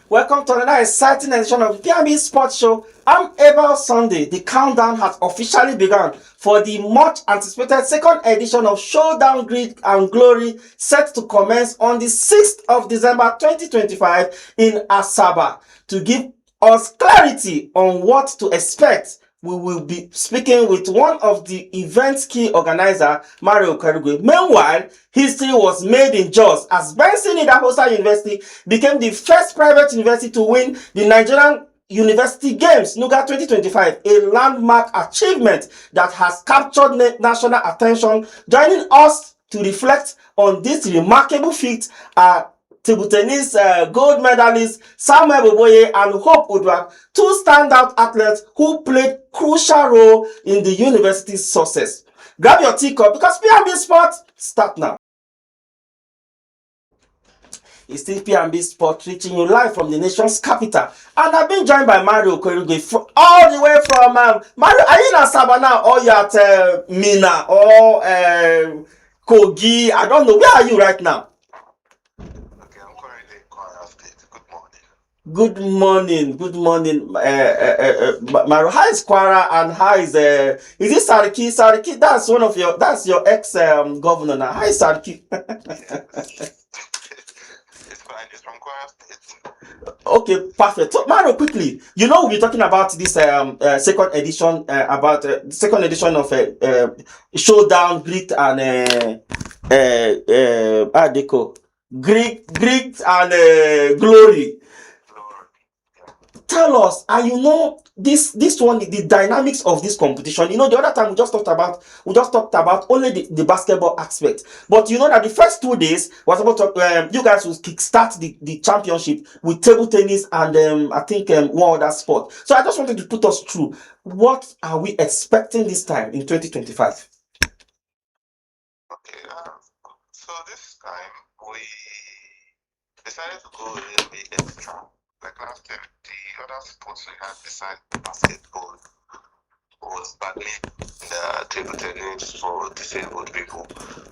Welcome to another exciting edition of P&B Sports Show. I'm Abel Sunday. The countdown has officially begun for the much anticipated second edition of Showdown Grit and Glory, set to commence on the 6th of December 2025 in Asaba. To give us clarity on what to expect, we will be speaking with one of the event's key organizer, Mario Kerugwe. Meanwhile, history was made in Jos as Benson Idahosa University became the first private university to win the Nigerian University Games NUGA 2025, a landmark achievement that has captured national attention. Joining us to reflect on this remarkable feat are table tennis gold medalists Samuel Boboye and Hope Udwak, two standout athletes who played crucial role in the university's success. Grab your teacup because P&B Sports start now. It's still P&B Sports reaching you live from the nation's capital, and I've been joined by Mario Kerugwe all the way from Mario. Are you in Asaba now, or you at Mina or Kogi? I don't know. Where are you right now? Good morning, Mario. How is Kwara and how is it Sariki? Sariki, that's your ex governor now. How is Sariki? It's fine. It's from Kwara State. Okay, perfect. So Mario, quickly, we'll be talking about this second edition of Showdown Grit and Grit and Glory. Tell us, and this one, the dynamics of this competition. The other time we just talked about only the basketball aspect, but that the first 2 days was about to, you guys will kickstart the championship with table tennis and I think one other sport. So I just wanted to put us through what are we expecting this time in 2025. Okay, so this time we decided to go a little bit extra. Like last time, the other sports we had besides basketball was badminton, table tennis for disabled people.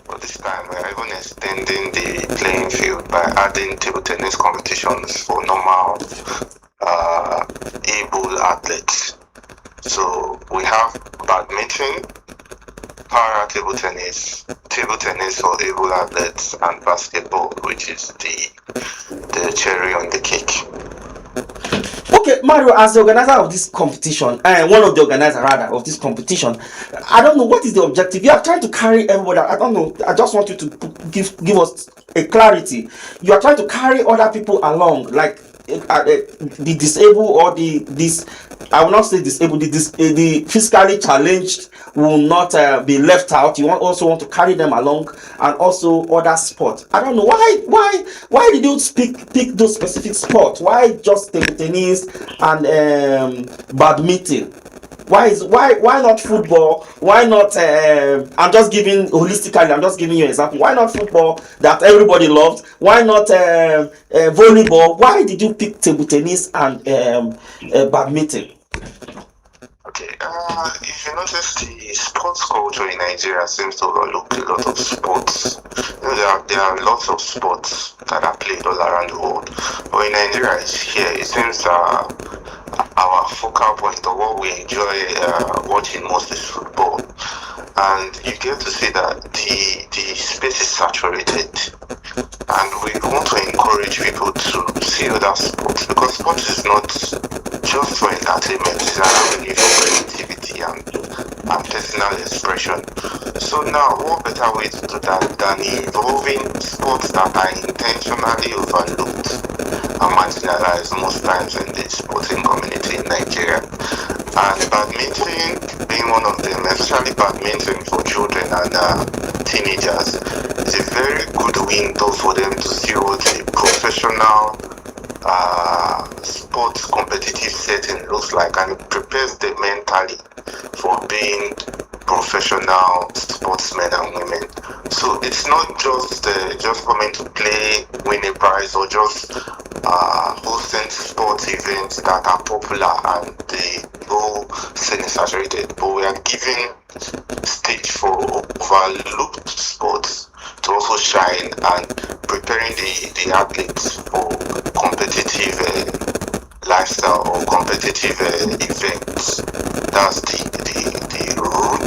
But this time we are even extending the playing field by adding table tennis competitions for normal able athletes. So we have badminton, para table tennis for able athletes, and basketball, which is the cherry on the cake. Okay, Mario, as the organizer of this competition, one of the organizers rather of this competition, I don't know what is the objective. You are trying to carry everybody. I don't know. I just want you to give us a clarity. You are trying to carry other people along, like the disabled or this. I will not say disabled. The physically challenged will not be left out. You also want to carry them along, and also other sports. I don't know why did you pick those specific sports? Why just table tennis and badminton? Why not football? Why not I'm just giving you an example. Why not football that everybody loves? Why not volleyball? Why did you pick table tennis and badminton? Okay, if you notice, the sports culture in Nigeria seems to overlook a lot of sports. There are lots of sports that are played all around the world, but in Nigeria, it seems our focal point of what we enjoy watching most is football, and you get to see that the space is saturated, and we want to encourage people to see other sports, because sports is not just for entertainment, it's an avenue for creativity and personal expression. So now, what better way to do that than involving sports that are intentionally overlooked and marginalized most times in the sporting community in Nigeria. And badminton being one of them, especially badminton for children and teenagers, is a very good window for them to see what a professional sports competitive setting looks like, and it prepares them mentally for being professional sportsmen and women. So it's not just coming to play, win a prize, or just hosting sports events that are popular and they go semi-saturated, but we are giving stage for overlooked sports to also shine and preparing the athletes for competitive qualitative events. That's the root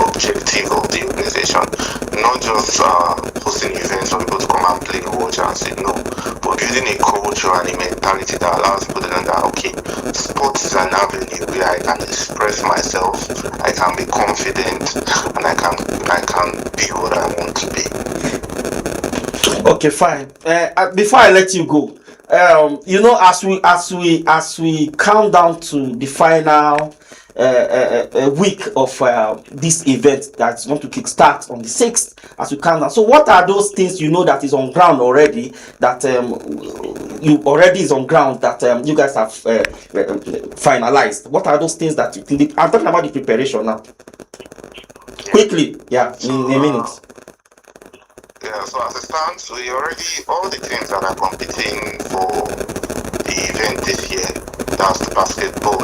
objective of the organization. Not just hosting events for people to come and play, watch and say no, but building a culture and a mentality that allows people to know that okay, sports is an avenue where I can express myself, I can be confident, and I can be what I want to be. Okay, fine. Before I let you go, as we count down to the final week of this event that's going to kickstart on the 6th, as we count down. So, what are those things that is on ground already? That you already is on ground that you guys have finalized. What are those things that you think? I'm talking about the preparation now. Quickly, yeah, in a minute. Yeah, so as it stands, we already, all the teams that are competing for the event this year, that's the basketball,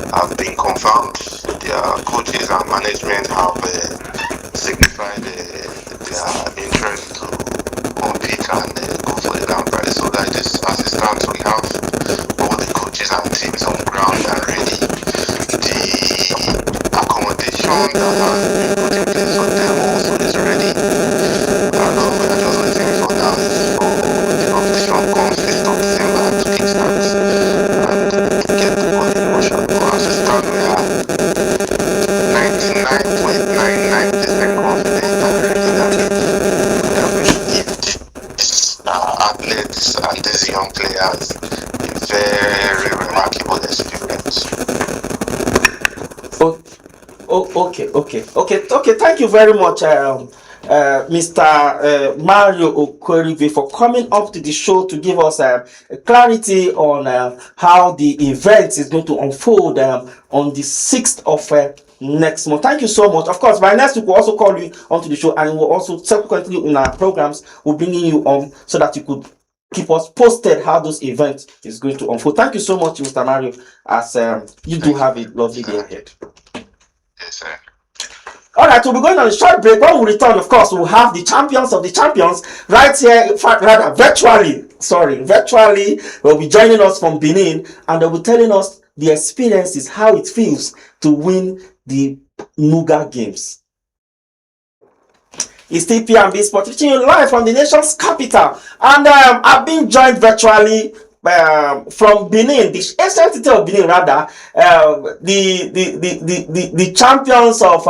have been confirmed. Their coaches and management have signified their interest to compete and go for the grand prize. So that is, as it stands, we have all the coaches and teams on ground and ready. The accommodation that has been put in place for them also is ready. And all we are just waiting for now is for the official comes 5th of December to kickstart and get the ball in motion. But as we stand, we are 99.99% confident and ready that we should give these athletes and these young players a very remarkable experience. Okay. Thank you very much, Mr. Mario Okwerive, for coming up to the show to give us clarity on how the event is going to unfold on the 6th of next month. Thank you so much. Of course, by next week we'll also call you onto the show, and we'll also subsequently in our programs we'll bring you on so that you could keep us posted how those events is going to unfold. Thank you so much, Mr. Mario, as you do have a lovely day ahead. Yes, sir. All right, we'll be going on a short break. When we return, of course, we'll have the champions of the champions right here, in fact, rather virtually, will be joining us from Benin, and they'll be telling us the experiences, how it feels to win the NUGA games. It's still P&B Sports, reaching you live from the nation's capital, and I've been joined virtually from Benin, the ancient city of Benin, rather, the champions of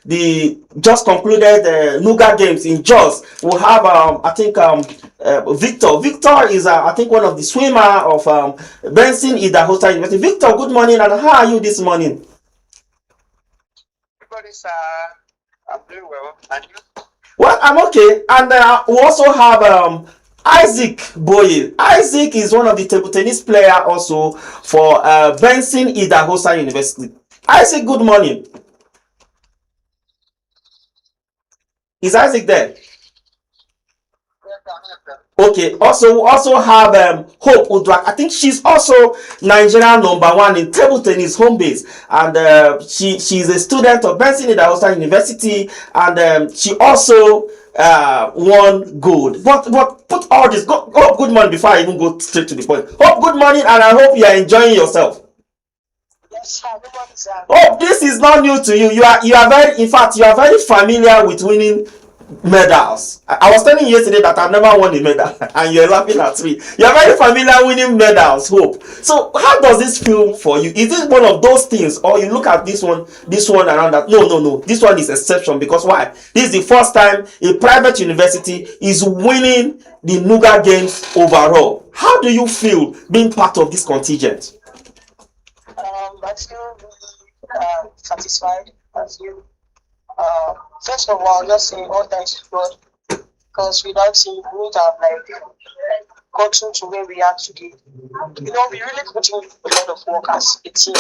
the just concluded NUGA games in Jos. We'll have, I think, Victor. Victor is, I think, one of the swimmer of Benson Idahosa University. Victor, good morning, and how are you this morning? Everybody, sir, I'm doing well, and you? Well, I'm okay, and we also have Isaac Boye. Isaac is one of the table tennis player also for Benson Idahosa University. Isaac, good morning. Is Isaac there? Okay. We also have Hope Udrak. I think she's also Nigerian #1 in table tennis home base, and she's a student of Benson Idahosa University, and she also won gold. But put all this. Hope, good morning. Before I even go straight to the point, Hope, good morning, and I hope you are enjoying yourself. Yes, sir. Good morning, sir. Hope, this is not new to you. You are very, in fact, you are very familiar with winning medals. I was telling you yesterday that I've never won a medal, and you're laughing at me. You're very familiar winning medals, Hope. So how does this feel for you? Is it one of those things, or you look at this one around that? No. This one is exception, because why? This is the first time a private university is winning the NUGA games overall. How do you feel being part of this contingent? I feel really satisfied as you. First of all, just saying all thanks to God, because without him, we would have gotten to where we are today. We really put in a lot of work as a team.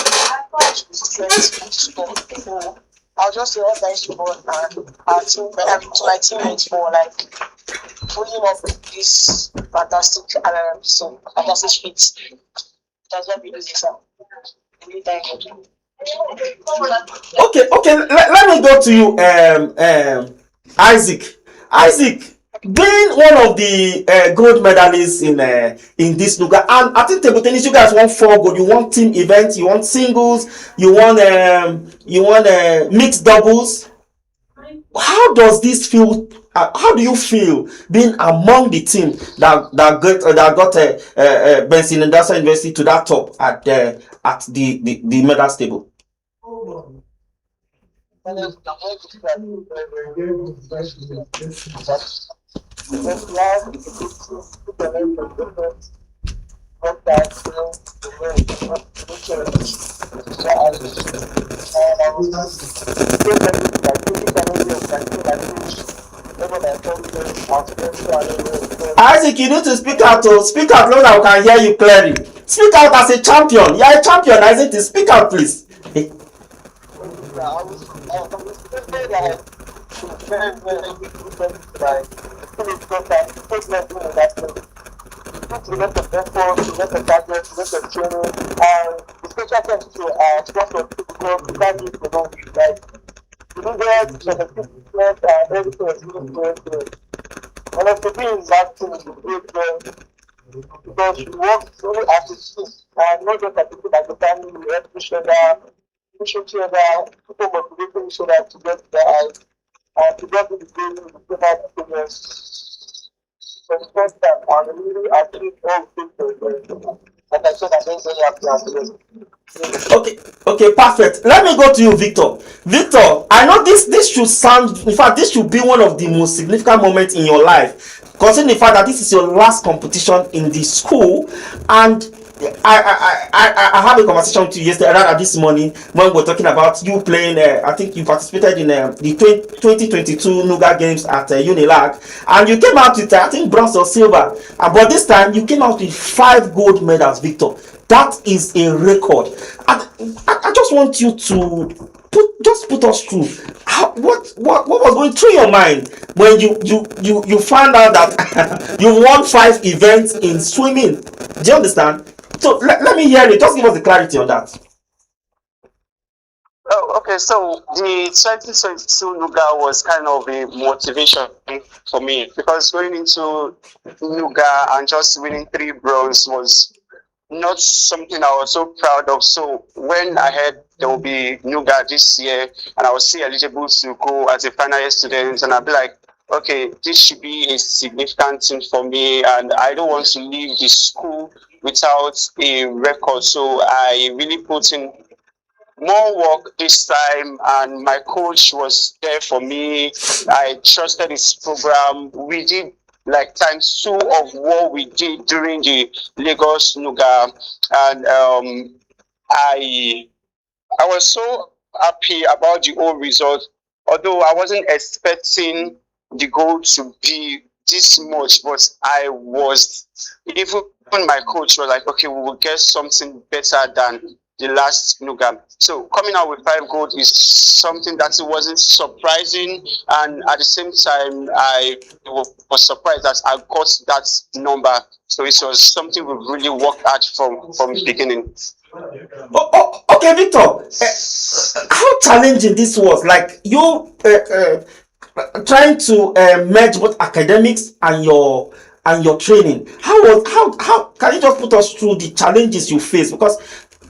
So I'll just say all thanks to God and our team, to my teammates for pulling up this fantastic feat. That's what we do, sir. Really thank you. Okay. Let me go to you, Isaac. Isaac, being one of the gold medalists in this NUGA, and I think table tennis, you guys want 4 gold. You want team events, you want singles, you want mixed doubles. How does this feel? How do you feel being among the team that got Benson Idahosa University to that top at the medal table? Isaac, you need to speak out. To speak out so that we can hear you clearly. Speak out as a champion. You are a champion, Isaac. Speak out, please. Because we work really as a team and not just as people like the family, we help each other, push each other, people motivating each other to get there and to get to the goal with the progress. So it's first time and really achieve all things. Like I said, I'm very happy and Okay, perfect. Let me go to you, Victor. Victor, I know this should sound, in fact, this should be one of the most significant moments in your life, considering the fact that this is your last competition in the school. And I had a conversation with you yesterday, rather this morning, when we were talking about you playing. I think you participated in the 2022 NUGA games at Unilag, and you came out with I think bronze or silver. But this time you came out with 5 gold medals, Victor. That is a record. I just want you to put us through what was going through your mind when you found out that you won 5 events in swimming. Do you understand? So let me hear it. Just give us the clarity on that. Oh, okay. So the 2022 NUGA was kind of a motivation for me because going into NUGA and just winning 3 bronze was not something I was so proud of. So when I heard there will be NUGA this year and I was still eligible to go as a final year student, and I'd be like, okay, this should be a significant thing for me, and I don't want to leave the school without a record. So I really put in more work this time, and my coach was there for me. I trusted his program. We did like ×2 of what we did during the Lagos NUGA, and I was so happy about the whole result. Although I wasn't expecting the goal to be this much, but I was. Even my coach was like, "Okay, we will get something better than the last NUGA." So coming out with 5 gold is something that it wasn't surprising, and at the same time, I was surprised that I got that number. So it was something we really worked at from the beginning. Okay, Victor. How challenging this was? Like you trying to merge both academics and your training. How can you just put us through the challenges you face? Because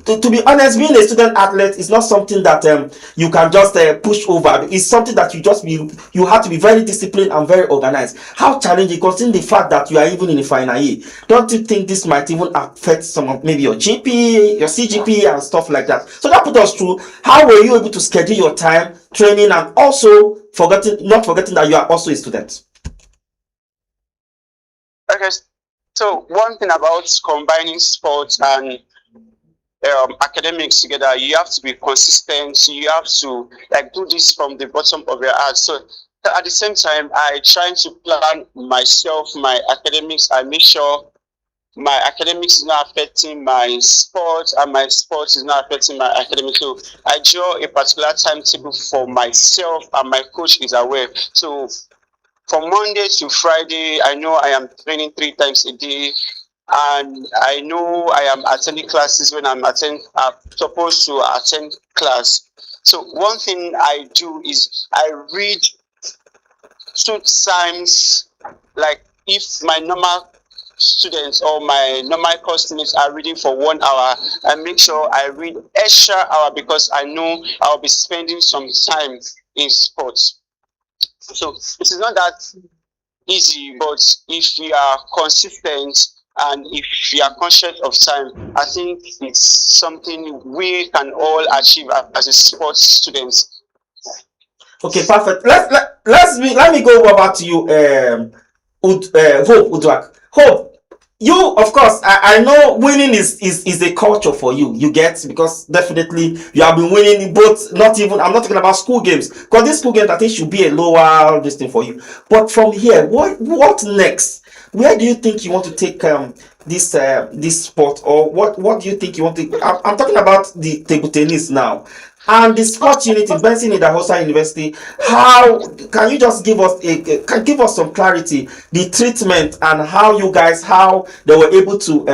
to be honest, being a student athlete is not something that you can just push over. It's something that you have to be very disciplined and very organized. How challenging, considering the fact that you are even in the final year? Don't you think this might even affect some of maybe your GP, your CGP, and stuff like that? So that put us through. How were you able to schedule your time, training, and also not forgetting that you are also a student? Okay, so one thing about combining sports and academics together, you have to be consistent. You have to like do this from the bottom of your heart. So at the same time, I try to plan myself, my academics. I make sure my academics is not affecting my sport, and my sport is not affecting my academics. So I draw a particular timetable for myself, and my coach is aware. So from Monday to Friday, I know I am training 3 times a day, and I know I am attending classes when I'm supposed to attend class. So one thing I do is I read 2 times Like if my normal students or my normal customers are reading for 1 hour, I make sure I read extra hour because I know I'll be spending some time in sports. So it is not that easy, but if we are consistent and if we are conscious of time, I think it's something we can all achieve as a sports students. Okay, perfect. Let me go over to you, Hope Udwak. Hope, you of course, I know winning is a culture for you. You get, because definitely you have been winning in both. Not even, I'm not talking about school games, because this school games I think should be a lower this thing for you. But from here, what next? Where do you think you want to take this sport, or what do you think you want to? I'm talking about the table tennis now. And the sports unit in Benson Idahosa University, how can you just give us can give us some clarity, the treatment and how you guys, how they were able to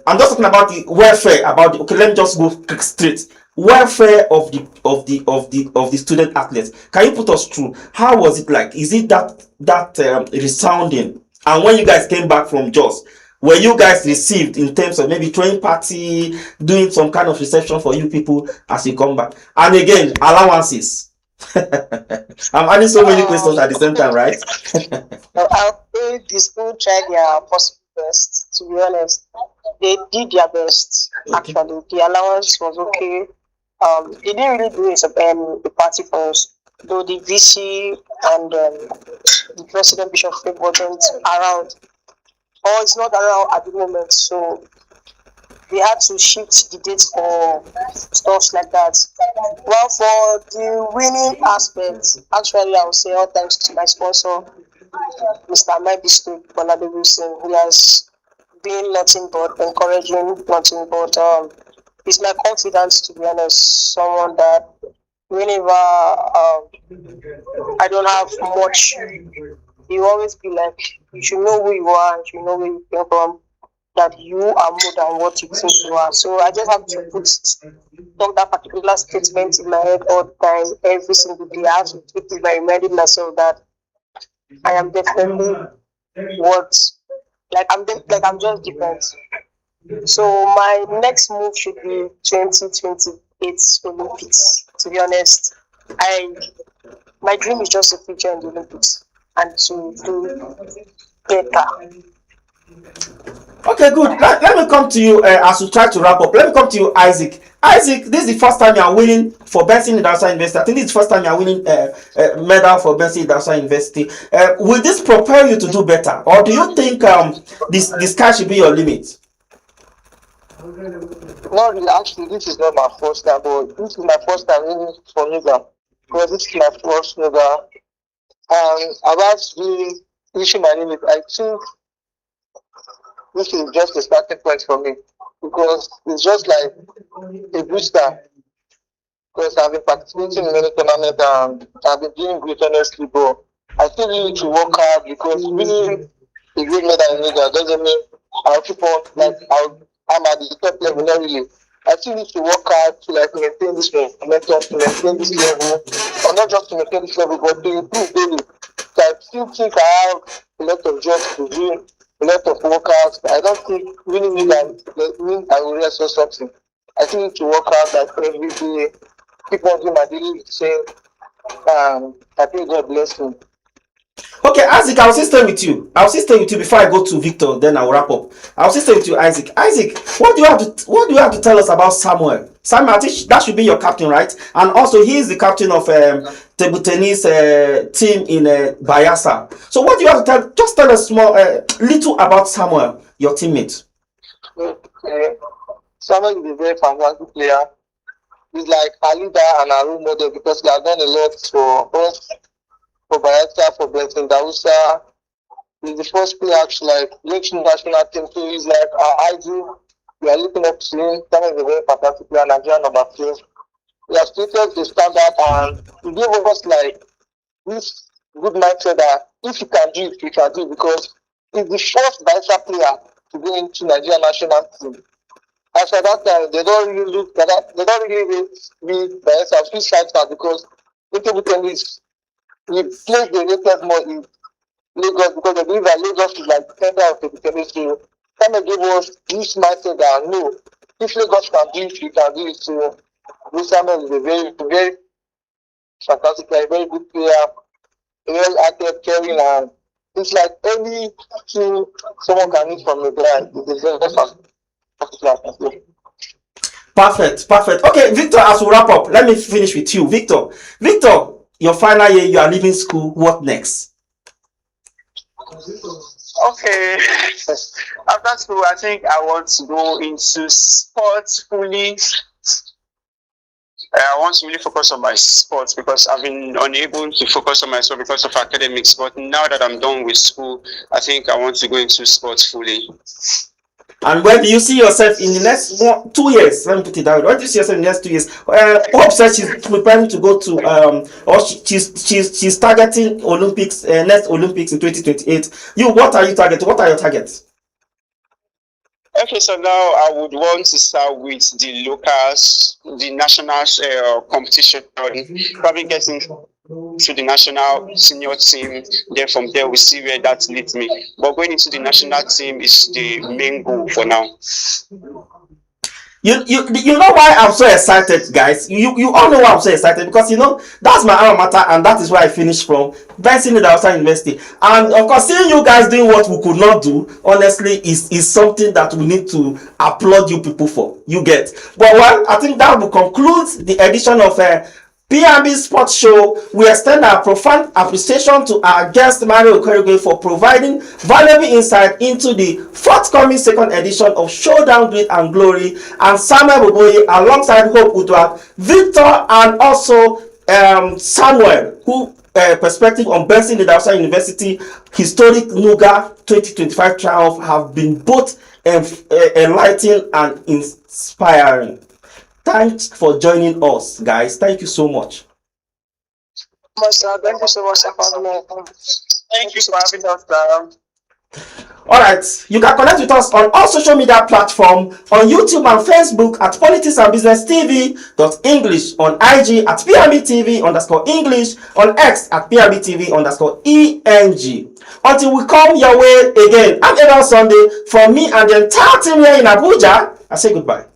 I'm just talking about the welfare, about the, okay, let me just go straight, welfare of the student athletes. Can you put us through how was it like? Is it that resounding? And when you guys came back from Jos, were you guys received in terms of maybe throwing party, doing some kind of reception for you people as you come back? And again, allowances. I'm adding so many questions at the same time, right? I'll say the school tried their possible best, to be honest. They did their best, Okay. actually. The allowance was okay. They didn't really do a party for us, though the VC and the president Bishop Fred wasn't around, or it's not around at the moment, so we had to shift the dates for stuff like that. Well, for the winning aspect, actually, I would say all thanks to my sponsor, Mr. Maibisto Bolade Wilson. He has been nothing but encouraging, nothing but it's my confidence, to be honest. Someone that whenever I don't have much, he will always be like, you should know who you are, you should know where you came from, that you are more than what you think you are. So I just have to talk that particular statement in my head all the time, every single day. I have to keep reminding myself that I am definitely what, like I'm just different. So my next move should be 2028 Olympics. To be honest, I my dream is just to feature in the Olympics and to do better. Okay, good. Let me come to you as we try to wrap up. Let me come to you, Isaac. Isaac, this is the first time you are winning for Benson Idahosa University. I think this is the first time you are winning medal for Benson Idahosa University. Will this propel you to do better, or do you think this sky should be your limit? No, really, actually, this is not my first time, but this is my first time winning for NUGA. Because this is my first NUGA. And about the issue my limit, I think this is just a starting point for me. Because it's just like a booster. Because I've been participating in many tournaments and I've been doing great, honestly, but I still need to work hard because winning a great medal in NUGA doesn't mean I'll keep on, like, I'm at the top level, not really. I still need to work hard to like maintain this momentum, to maintain this level, or not just to maintain this level, but to improve daily. So I still think I have a lot of jobs to do, a lot of workouts. I don't think winning means I will rest or something. I still need to work hard like every day, keep on doing my daily routine. I pray God bless me. Okay, Isaac, I'll still stay with you. I'll still stay with you before I go to Victor. Then I'll wrap up. I'll still stay with you, Isaac. Isaac, what do you have to tell us about Samuel? Samuel, I think that should be your captain, right? And also, he is the captain of table tennis team in Bayelsa. So, what do you have to tell? Just tell us more, little about Samuel, your teammate. Okay. Samuel is a very fantastic player. He's like a leader and a role model because he has done a lot for us, for Bayelsa, for Benson Idahosa. He's the first player to like reach national team, so he's like our idol. We are looking up to him. Samuel is a very fantastic player, Nigerian number 2. He has created the standard and he gave us like this good mindset that if you can do it, you can do it because he's the first Bayelsa player to go into Nigerian national team. As at that time, they don't really look at that. They don't really read Bayelsa fish fighter because in table tennis, he plays the rated more. Lagos, because they believe that Lagos is like the center of the chemistry. Kind of give us this mindset that no, if Lagos can do it, we can do it. So this Samuel is a very fantastic player, very good player, well active, caring, and it's like any team someone can need from the guy. It's a very fantastic player. Perfect. Okay, Victor, as we wrap up, let me finish with you. Victor, your final year, you are leaving school. What next? Okay. After school, I think I want to go into sports fully. I want to really focus on my sports because I've been unable to focus on my sport because of academics. But now that I'm done with school, I think I want to go into sports fully. And where do you see yourself in the next 2 years? Let me put it that way. Where do you see yourself in the next 2 years? Hope said she's preparing to go to or she's targeting Olympics, next Olympics in 2028. You, what are you targeting? What are your targets? Okay, so now I would want to start with the locals, the national competition, probably getting to the national senior team. Then from there, we see where that leads me. But going into the national team is the main goal for now. You know why I'm so excited, guys? You all know why I'm so excited, because you know that's my alma mater, and that is where I finished from, Benson Idahosa University. And of course, seeing you guys doing what we could not do, honestly, is something that we need to applaud you people for. You get. But well, I think that will conclude the edition of P&B Sports Show. We extend our profound appreciation to our guest Mario Okerigwe for providing valuable insight into the forthcoming second edition of Showdown Grit and Glory, and Samuel Boboye alongside Hope Udwa, Victor, and also Samuel, who perspective on Benson Idahosa University historic NUGA 2025 triumph have been both enlightening and inspiring. Thanks for joining us, guys. Thank you so much. Thank you so much for having me. Thank you for having us. Alright, you can connect with us on all social media platforms, on YouTube and Facebook at Politics and Business TV.English, on IG at PNBTV_English, on X at PNBTV_ENG. Until we come your way again, I'm Edel Sunday. From me and the entire team here in Abuja, I say goodbye.